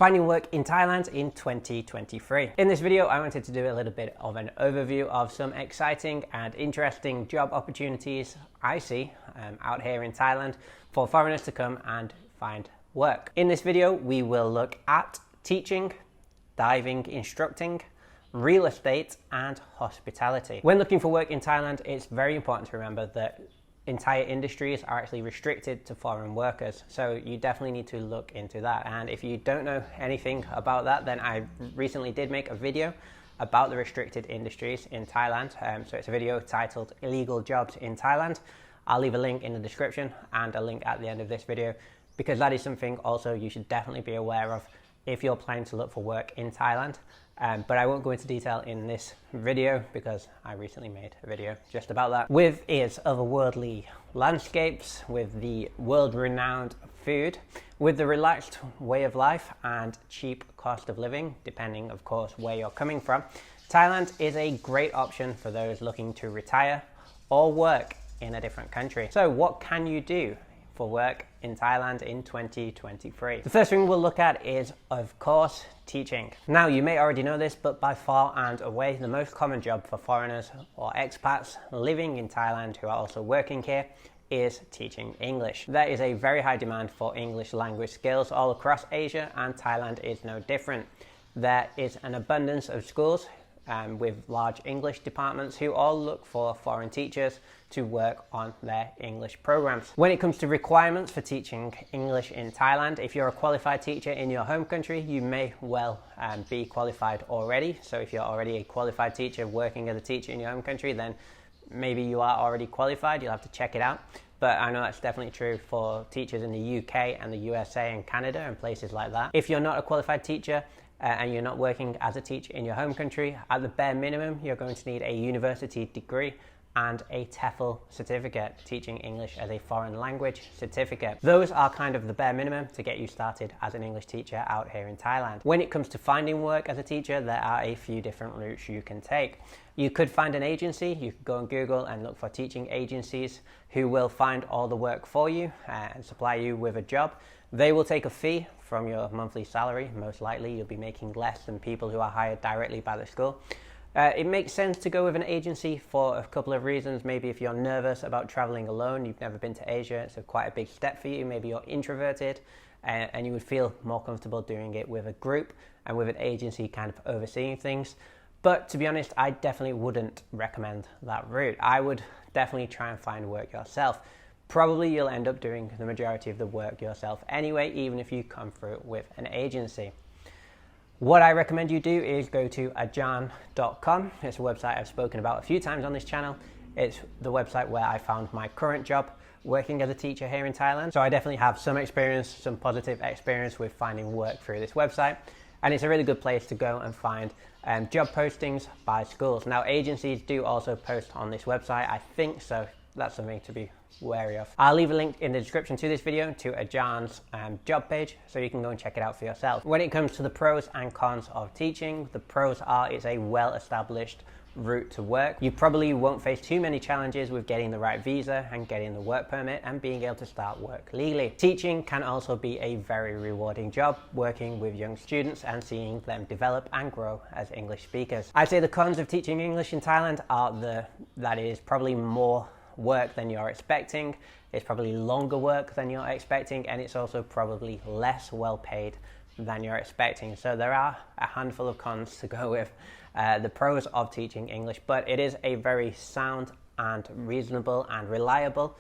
Finding work in Thailand in 2023. In this video, I wanted to do a little bit of an overview of some exciting and interesting job opportunities I see out here in Thailand for foreigners to come and find work. In this video, we will look at teaching, diving, instructing, real estate, and hospitality. When looking for work in Thailand, it's very important to remember that entire industries are actually restricted to foreign workers, so you definitely need to look into that. And if you don't know anything about that, then I recently did make a video about the restricted industries in Thailand. So it's a video titled Illegal Jobs in Thailand. I'll leave a link in the description and a link at the end of this video, because that is something also you should definitely be aware of if you're planning to look for work in Thailand. But I won't go into detail in this video because I recently made a video just about that. With its otherworldly landscapes, with the world-renowned food, with the relaxed way of life and cheap cost of living, depending of course where you're coming from, Thailand is a great option for those looking to retire or work in a different country. So what can you do for work in Thailand in 2023? The first thing we'll look at is, of course, teaching. Now, you may already know this, but by far and away, the most common job for foreigners or expats living in Thailand who are also working here is teaching English. There is a very high demand for English language skills all across Asia, and Thailand is no different. There is an abundance of schools with large English departments who all look for foreign teachers to work on their English programs. When it comes to requirements for teaching English in Thailand, if you're a qualified teacher in your home country, you may well be qualified already. So if you're already a qualified teacher working as a teacher in your home country, then maybe you are already qualified. You'll have to check it out. But I know that's definitely true for teachers in the UK and the USA and Canada and places like that. If you're not a qualified teacher, and you're not working as a teacher in your home country, at the bare minimum, you're going to need a university degree and a TEFL certificate, teaching English as a foreign language certificate. Those are kind of the bare minimum to get you started as an English teacher out here in Thailand. When it comes to finding work as a teacher, there are a few different routes you can take. You could find an agency. You could go on Google and look for teaching agencies who will find all the work for you and supply you with a job. They will take a fee from your monthly salary. Most likely you'll be making less than people who are hired directly by the school. It makes sense to go with an agency for a couple of reasons. Maybe if you're nervous about traveling alone, you've never been to Asia, it's quite a big step for you. Maybe you're introverted and you would feel more comfortable doing it with a group and with an agency kind of overseeing things. But to be honest, I definitely wouldn't recommend that route. I would definitely try and find work yourself. Probably you'll end up doing the majority of the work yourself anyway, even if you come through with an agency. What I recommend you do is go to ajan.com. It's a website I've spoken about a few times on this channel. It's the website where I found my current job working as a teacher here in Thailand. So I definitely have some experience, some positive experience with finding work through this website. And it's a really good place to go and find job postings by schools. Now, agencies do also post on this website, I think, so that's something to be wary of. I'll leave a link in the description to this video to Ajan's job page, so you can go and check it out for yourself. When it comes to the pros and cons of teaching, the pros are it's a well-established route to work. You probably won't face too many challenges with getting the right visa and getting the work permit and being able to start work legally. Teaching can also be a very rewarding job, working with young students and seeing them develop and grow as English speakers. I'd say the cons of teaching English in Thailand are that it is probably more work than you're expecting, it's probably longer work than you're expecting, and it's also probably less well paid than you're expecting. So there are a handful of cons to go with the pros of teaching English, but it is a very sound and reasonable and reliable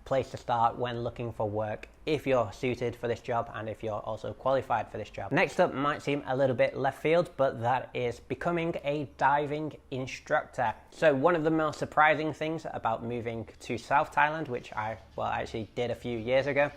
place to start when looking for work if you're suited for this job and if you're also qualified for this job. Next up might seem a little bit left field, but that is becoming a diving instructor. So one of the most surprising things about moving to South Thailand, which I actually did a few years ago,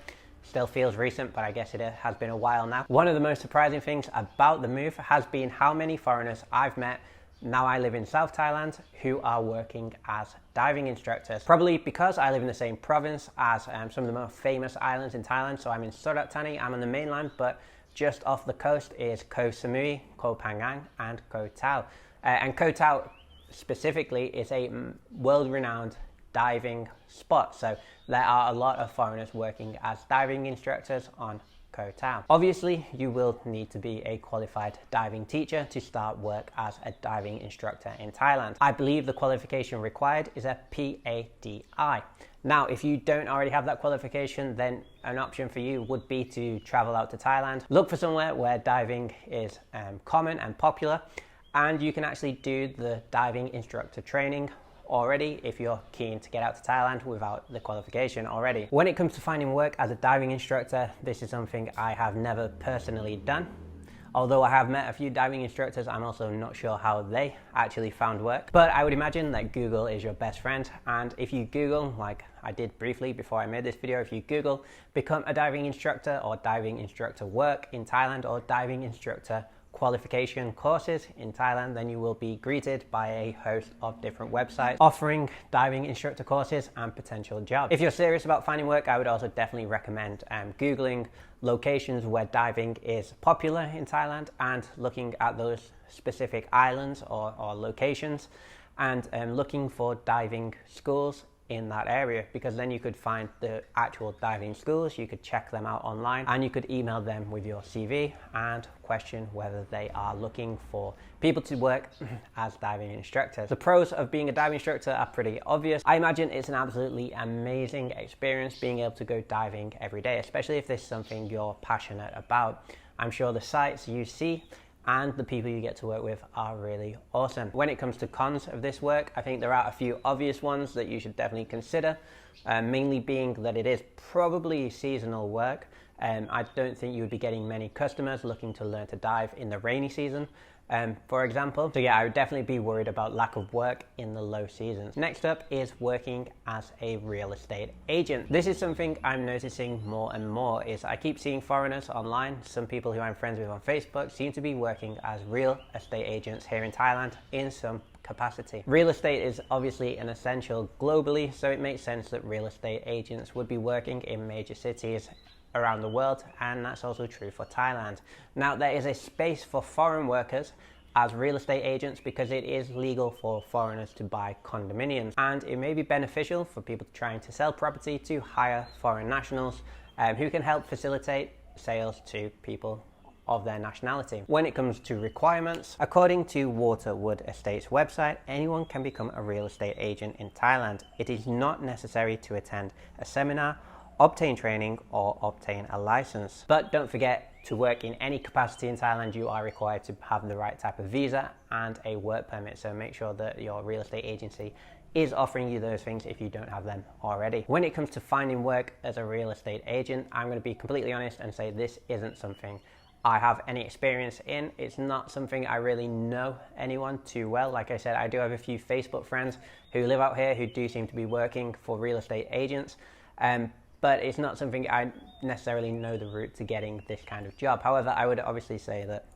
still feels recent, but I guess it has been a while now. One of the most surprising things about the move has been how many foreigners I've met now I live in South Thailand who are working as diving instructors. Probably because I live in the same province as some of the most famous islands in Thailand. So I'm in Surat Thani, I'm on the mainland, but just off the coast is Koh Samui, Koh Phangan and Koh Tao. And Koh Tao specifically is a world-renowned diving spot. So there are a lot of foreigners working as diving instructors on Koh Tao. Obviously, you will need to be a qualified diving teacher to start work as a diving instructor in Thailand. I believe the qualification required is a PADI. Now, if you don't already have that qualification, then an option for you would be to travel out to Thailand, look for somewhere where diving is common and popular, and you can actually do the diving instructor training already if you're keen to get out to Thailand without the qualification already. When it comes to finding work as a diving instructor, this is something I have never personally done. Although I have met a few diving instructors, I'm also not sure how they actually found work. But I would imagine that Google is your best friend. And if you Google, like I did briefly before I made this video, if you Google become a diving instructor or diving instructor work in Thailand or diving instructor qualification courses in Thailand, then you will be greeted by a host of different websites offering diving instructor courses and potential jobs. If you're serious about finding work, I would also definitely recommend Googling locations where diving is popular in Thailand and looking at those specific islands or locations and looking for diving schools in that area, because then you could find the actual diving schools, you could check them out online, and you could email them with your CV and question whether they are looking for people to work as diving instructors. The pros of being a diving instructor are pretty obvious. I imagine it's an absolutely amazing experience being able to go diving every day, especially if this is something you're passionate about. I'm sure the sights you see and the people you get to work with are really awesome. When it comes to cons of this work, I think there are a few obvious ones that you should definitely consider, mainly being that it is probably seasonal work. I don't think you would be getting many customers looking to learn to dive in the rainy season, for example. So yeah, I would definitely be worried about lack of work in the low seasons. Next up is working as a real estate agent. This is something I'm noticing more and more. Is I keep seeing foreigners online, some people who I'm friends with on Facebook seem to be working as real estate agents here in Thailand in some capacity. Real estate is obviously an essential globally, so it makes sense that real estate agents would be working in major cities around the world, and that's also true for Thailand. Now, there is a space for foreign workers as real estate agents because it is legal for foreigners to buy condominiums, and it may be beneficial for people trying to sell property to hire foreign nationals who can help facilitate sales to people of their nationality. When it comes to requirements, according to Waterwood Estates website, anyone can become a real estate agent in Thailand. It is not necessary to attend a seminar, obtain training, or obtain a license. But don't forget, to work in any capacity in Thailand, you are required to have the right type of visa and a work permit. So make sure that your real estate agency is offering you those things if you don't have them already. When it comes to finding work as a real estate agent, I'm going to be completely honest and say this isn't something I have any experience in. It's not something I really know anyone too well. Like I said, I do have a few Facebook friends who live out here who do seem to be working for real estate agents. But it's not something I necessarily know the route to getting this kind of job. However, I would obviously say that,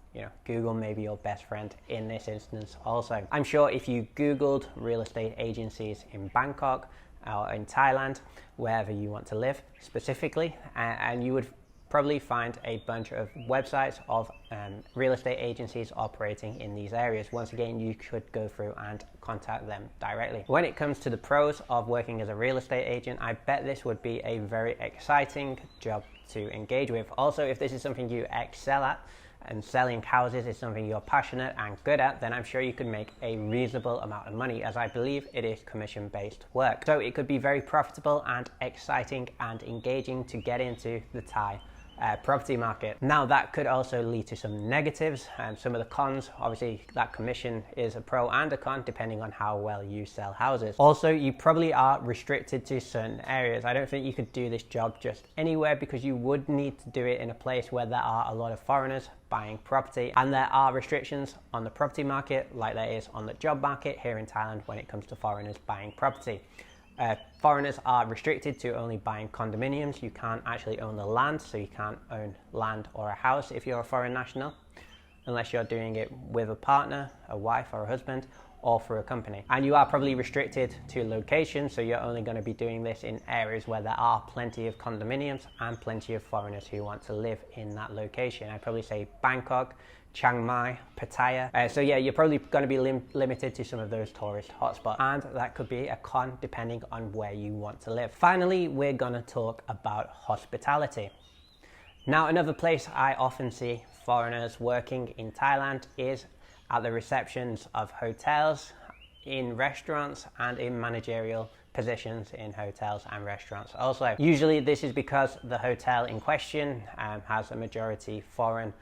Google may be your best friend in this instance also. I'm sure if you Googled real estate agencies in Bangkok or in Thailand, wherever you want to live specifically, and you would probably find a bunch of websites of real estate agencies operating in these areas. Once again, you could go through and contact them directly. When it comes to the pros of working as a real estate agent, I bet this would be a very exciting job to engage with. Also, if this is something you excel at, and selling houses is something you're passionate and good at, then I'm sure you could make a reasonable amount of money, as I believe it is commission-based work. So it could be very profitable and exciting and engaging to get into the Thai property market. Now, that could also lead to some negatives and some of the cons. Obviously, that commission is a pro and a con depending on how well you sell houses. Also, you probably are restricted to certain areas. I don't think you could do this job just anywhere, because you would need to do it in a place where there are a lot of foreigners buying property, and there are restrictions on the property market like there is on the job market here in Thailand when it comes to foreigners buying property. Foreigners are restricted to only buying condominiums. You can't actually own the land, so you can't own land or a house if you're a foreign national, unless you're doing it with a partner, a wife or a husband, or for a company. And you are probably restricted to location, so you're only going to be doing this in areas where there are plenty of condominiums and plenty of foreigners who want to live in that location. I'd probably say Bangkok, Chiang Mai, Pattaya. So yeah, you're probably going to be limited to some of those tourist hotspots, and that could be a con depending on where you want to live. Finally, we're going to talk about hospitality. Now, another place I often see foreigners working in Thailand is at the receptions of hotels, in restaurants, and in managerial positions in hotels and restaurants also. Usually this is because the hotel in question has a majority foreign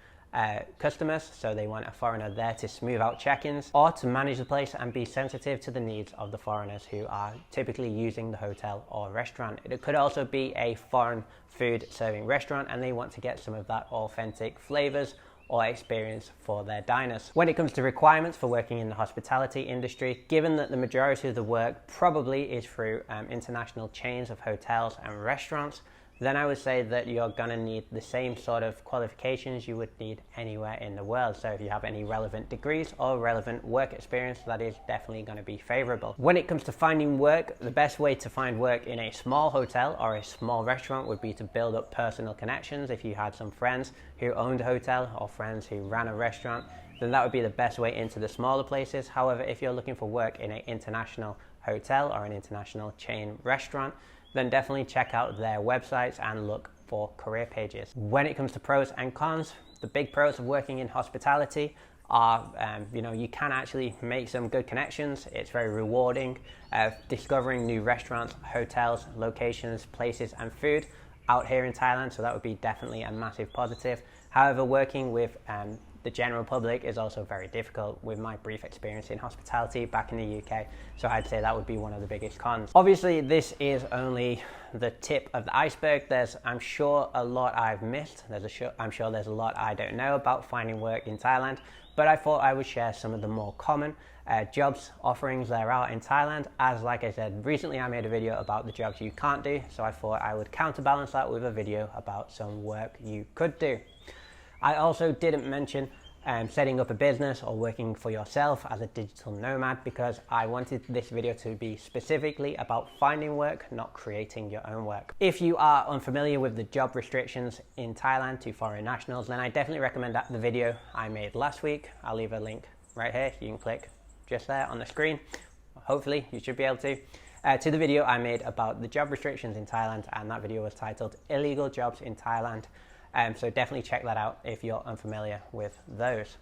customers, so they want a foreigner there to smooth out check-ins or to manage the place and be sensitive to the needs of the foreigners who are typically using the hotel or restaurant. It could also be a foreign food serving restaurant and they want to get some of that authentic flavors or experience for their diners. When it comes to requirements for working in the hospitality industry, given that the majority of the work probably is through international chains of hotels and restaurants, then I would say that you're gonna need the same sort of qualifications you would need anywhere in the world. So if you have any relevant degrees or relevant work experience, that is definitely gonna be favorable. When it comes to finding work, the best way to find work in a small hotel or a small restaurant would be to build up personal connections. If you had some friends who owned a hotel or friends who ran a restaurant, then that would be the best way into the smaller places. However, if you're looking for work in an international hotel or an international chain restaurant, then definitely check out their websites and look for career pages. When it comes to pros and cons, the big pros of working in hospitality are, you can actually make some good connections. It's very rewarding, discovering new restaurants, hotels, locations, places, and food out here in Thailand. So that would be definitely a massive positive. However, working with the general public is also very difficult with my brief experience in hospitality back in the UK. So I'd say that would be one of the biggest cons. Obviously, this is only the tip of the iceberg. I'm sure a lot I've missed. I'm sure there's a lot I don't know about finding work in Thailand, but I thought I would share some of the more common jobs offerings there are in Thailand. As like I said, recently I made a video about the jobs you can't do. So I thought I would counterbalance that with a video about some work you could do. I also didn't mention setting up a business or working for yourself as a digital nomad because I wanted this video to be specifically about finding work, not creating your own work. If you are unfamiliar with the job restrictions in Thailand to foreign nationals, then I definitely recommend the video I made last week. I'll leave a link right here. You can click just there on the screen. Hopefully you should be able to the video I made about the job restrictions in Thailand, and that video was titled Illegal Jobs in Thailand. So definitely check that out if you're unfamiliar with those.